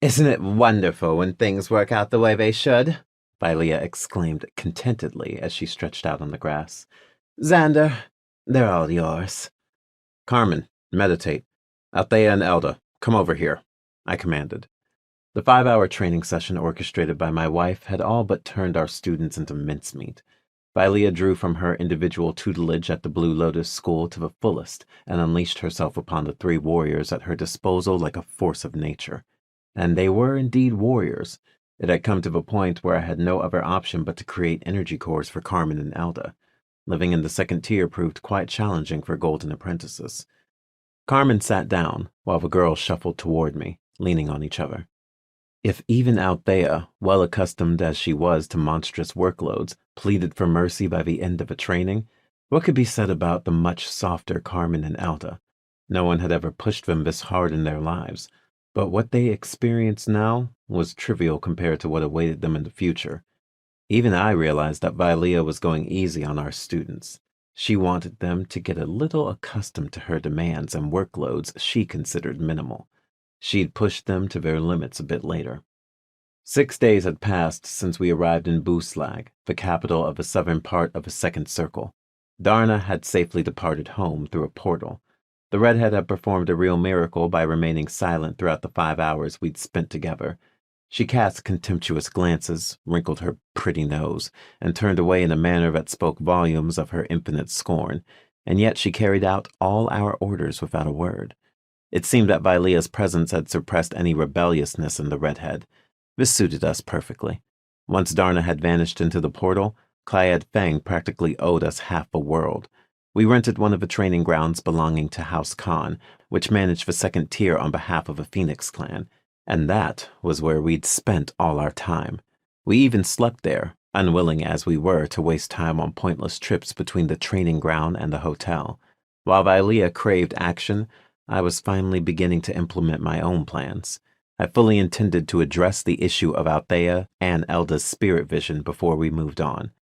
Isn't it wonderful when things work out the way they should? Vilea exclaimed contentedly as she stretched out on the grass. Xander, they're all yours. Carmen, meditate. Althea and Elda, come over here, I commanded. The 5-hour training session orchestrated by my wife had all but turned our students into mincemeat. Vilea drew from her individual tutelage at the Blue Lotus School to the fullest and unleashed herself upon the 3 warriors at her disposal like a force of nature. And they were indeed warriors. It had come to the point where I had no other option but to create energy cores for Carmen and Elda. Living in the 2nd tier proved quite challenging for golden apprentices. Carmen sat down, while the girls shuffled toward me, leaning on each other. If even Althea, well accustomed as she was to monstrous workloads, pleaded for mercy by the end of a training, what could be said about the much softer Carmen and Elda? No one had ever pushed them this hard in their lives, but what they experienced now was trivial compared to what awaited them in the future. Even I realized that Vilea was going easy on our students. She wanted them to get a little accustomed to her demands and workloads she considered minimal. She'd push them to their limits a bit later. 6 days had passed since we arrived in Buslag, the capital of the southern part of the 2nd Circle. Darna had safely departed home through a portal. The redhead had performed a real miracle by remaining silent throughout the 5 hours we'd spent together. She cast contemptuous glances, wrinkled her pretty nose, and turned away in a manner that spoke volumes of her infinite scorn, and yet she carried out all our orders without a word. It seemed that Vilea's presence had suppressed any rebelliousness in the redhead. This suited us perfectly. Once Darna had vanished into the portal, Clyad Fang practically owed us half a world. We rented one of the training grounds belonging to House Khan, which managed the 2nd tier on behalf of the Phoenix clan, and that was where we'd spent all our time. We even slept there, unwilling as we were to waste time on pointless trips between the training ground and the hotel. While Vilea craved action, I was finally beginning to implement my own plans. I fully intended to address the issue of Althea and Elda's spirit vision before we moved on.